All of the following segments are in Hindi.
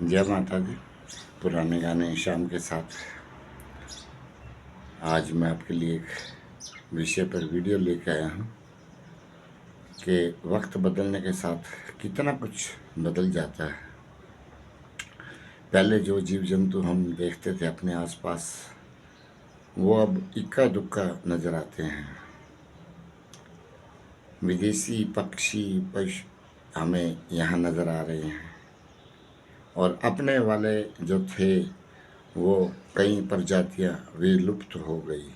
जय माता दी। पुराने गाने शाम के साथ आज मैं आपके लिए एक विषय पर वीडियो लेकर आया हूँ कि वक्त बदलने के साथ कितना कुछ बदल जाता है। पहले जो जीव जंतु हम देखते थे अपने आसपास, वो अब इक्का दुक्का नज़र आते हैं। विदेशी पक्षी पशु हमें यहाँ नज़र आ रहे हैं और अपने वाले जो थे वो कई प्रजातियाँ विलुप्त हो गई।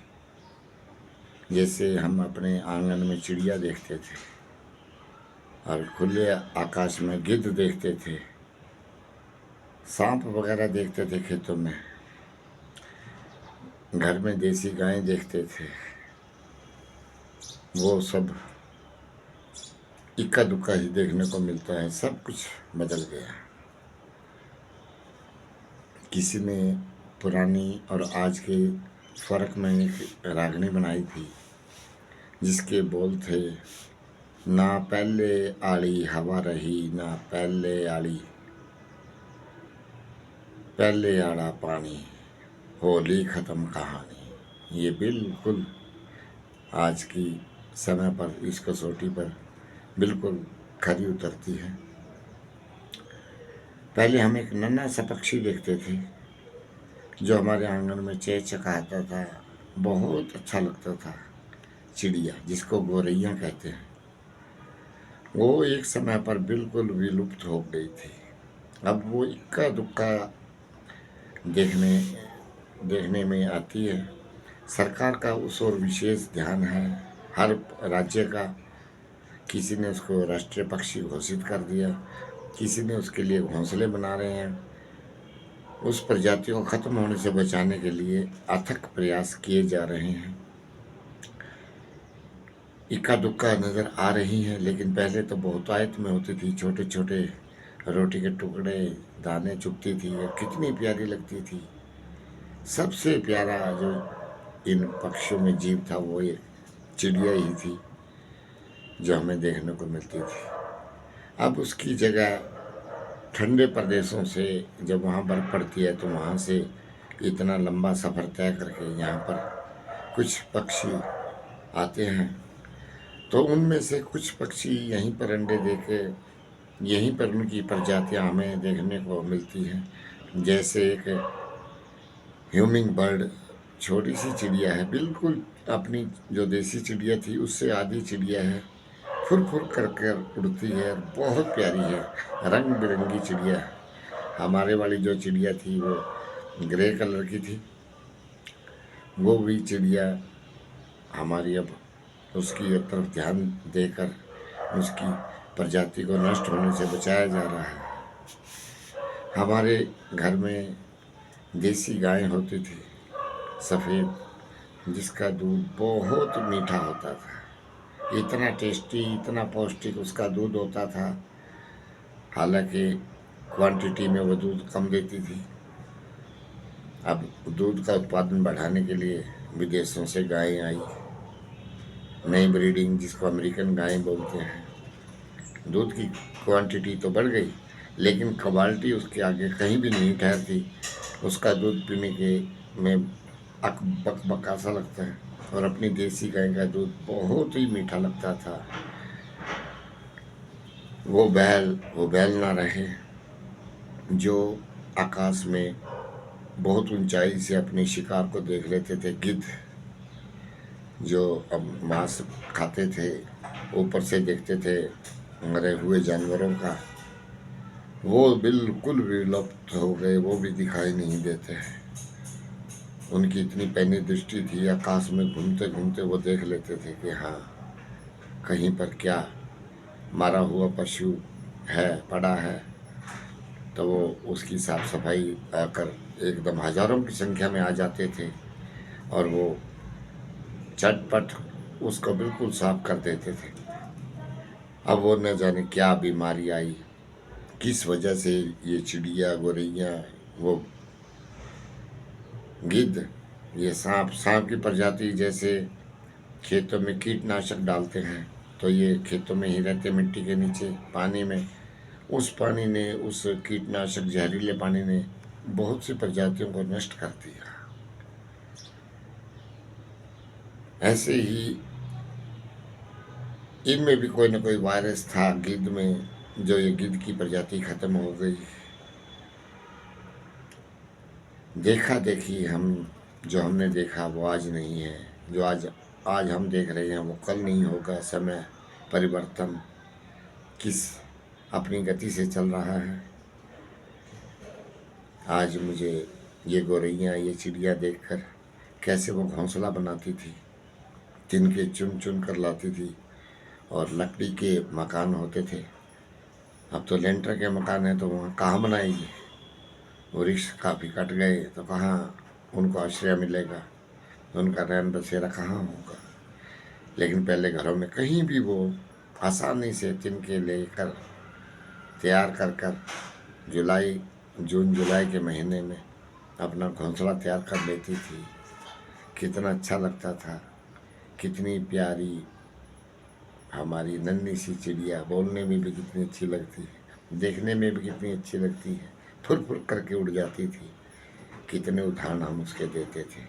जैसे हम अपने आंगन में चिड़िया देखते थे और खुले आकाश में गिद्ध देखते थे, सांप वगैरह देखते थे खेतों में, घर में देसी गायें देखते थे, वो सब इक्का दुक्का ही देखने को मिलता है। सब कुछ बदल गया। किसी ने पुरानी और आज के फ़र्क में एक रागनी बनाई थी जिसके बोल थे, ना पहले आड़ी हवा रही, ना पहले आड़ी पहले आड़ा पानी, होली ख़त्म कहानी। ये बिल्कुल आज की समय पर इस कसौटी पर बिल्कुल खरी उतरती है। पहले हम एक नन्हा सा पक्षी देखते थे जो हमारे आंगन में चहचहाता था, बहुत अच्छा लगता था। चिड़िया, जिसको गौरैया कहते हैं, वो एक समय पर बिल्कुल विलुप्त हो गई थी। अब वो इक्का दुक्का देखने में आती है। सरकार का उस ओर विशेष ध्यान है। हर राज्य का किसी ने उसको राष्ट्रीय पक्षी घोषित कर दिया, किसी ने उसके लिए घोंसले बना रहे हैं। उस प्रजातियों को ख़त्म होने से बचाने के लिए अथक प्रयास किए जा रहे हैं। इक्का दुक्का नज़र आ रही हैं, लेकिन पहले तो बहुतायत में होती थी। छोटे छोटे रोटी के टुकड़े, दाने चुगती थी और कितनी प्यारी लगती थी। सबसे प्यारा जो इन पक्षियों में जीव था वो एक चिड़िया ही थी जो हमें देखने को मिलती थी। अब उसकी जगह ठंडे प्रदेशों से जब वहाँ बर्फ़ पड़ती है तो वहाँ से इतना लंबा सफ़र तय करके यहाँ पर कुछ पक्षी आते हैं, तो उनमें से कुछ पक्षी यहीं पर अंडे देके यहीं पर उनकी प्रजातियाँ हमें देखने को मिलती हैं। जैसे एक ह्यूमिंग बर्ड, छोटी सी चिड़िया है, बिल्कुल अपनी जो देसी चिड़िया थी उससे आधी चिड़िया है, फुर फुर कर कर उड़ती है, बहुत प्यारी है, रंग बिरंगी चिड़िया है। हमारे वाली जो चिड़िया थी वो ग्रे कलर की थी। वो भी चिड़िया हमारी अब उसकी तरफ ध्यान देकर उसकी प्रजाति को नष्ट होने से बचाया जा रहा है। हमारे घर में देसी गाय होती थी, सफ़ेद, जिसका दूध बहुत मीठा होता था। इतना टेस्टी, इतना पौष्टिक उसका दूध होता था। हालांकि क्वांटिटी में वो दूध कम देती थी। अब दूध का उत्पादन बढ़ाने के लिए विदेशों से गायें आई, नई ब्रीडिंग जिसको अमेरिकन गायें बोलते हैं। दूध की क्वांटिटी तो बढ़ गई, लेकिन क्वालिटी उसके आगे कहीं भी नहीं ठहरती। उसका दूध पीने के में अक बक बका सा लगता है और अपनी देसी गाय का दूध बहुत ही मीठा लगता था। वो बैल ना रहे जो आकाश में बहुत ऊंचाई से अपने शिकार को देख लेते थे। गिद्ध जो अब मांस खाते थे, ऊपर से देखते थे मरे हुए जानवरों का, वो बिल्कुल विलुप्त हो गए। वो भी दिखाई नहीं देते हैं। उनकी इतनी पैनी दृष्टि थी, आकाश में घूमते घूमते वो देख लेते थे कि हाँ, कहीं पर क्या मारा हुआ पशु है, पड़ा है, तो वो उसकी साफ सफाई आकर एकदम हज़ारों की संख्या में आ जाते थे और वो चटपट उसको बिल्कुल साफ कर देते थे। अब वो न जाने क्या बीमारी आई, किस वजह से ये चिड़िया, गौरैया, वो गिद्ध, ये सांप की प्रजाति जैसे खेतों में कीटनाशक डालते हैं तो ये खेतों में ही रहते, मिट्टी के नीचे, पानी में, उस पानी ने, उस कीटनाशक जहरीले पानी ने बहुत सी प्रजातियों को नष्ट कर दिया। ऐसे ही इनमें भी कोई ना कोई वायरस था गिद्ध में, जो ये गिद्ध की प्रजाति खत्म हो गई। देखा देखी हम, जो हमने देखा वो आज नहीं है, जो आज आज हम देख रहे हैं वो कल नहीं होगा। समय परिवर्तन किस अपनी गति से चल रहा है। आज मुझे ये गौरैया, ये चिड़िया देखकर कैसे वो घोंसला बनाती थी, तिनके चुन चुन कर लाती थी, और लकड़ी के मकान होते थे। अब तो लेंटर के मकान है, तो वहाँ कहाँ बनाएगी। वृक्ष काफ़ी कट गए तो कहाँ उनको आश्रय मिलेगा, उनका रैन बसेरा कहाँ होगा। लेकिन पहले घरों में कहीं भी वो आसानी से तिनके लेकर तैयार कर कर जून जुलाई के महीने में अपना घोंसला तैयार कर लेती थी। कितना अच्छा लगता था, कितनी प्यारी हमारी नन्ही सी चिड़िया, बोलने में भी कितनी अच्छी लगती है, देखने में भी कितनी अच्छी लगती है, फुर फुर करके उड़ जाती थी। कितने उदाहरण हम उसके देते थे,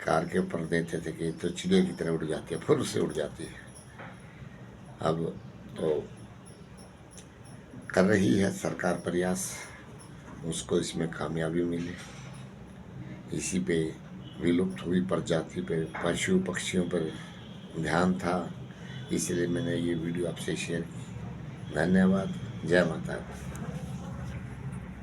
कार के ऊपर देते थे कि तो चिड़िया की तरह उड़ जाती है, फुर से उड़ जाती है। अब तो कर रही है सरकार प्रयास, उसको इसमें कामयाबी मिले। इसी पे विलुप्त हुई प्रजाति पे, पशु पक्षियों पर ध्यान था, इसलिए मैंने ये वीडियो आपसे शेयर की। धन्यवाद। जय माता दी।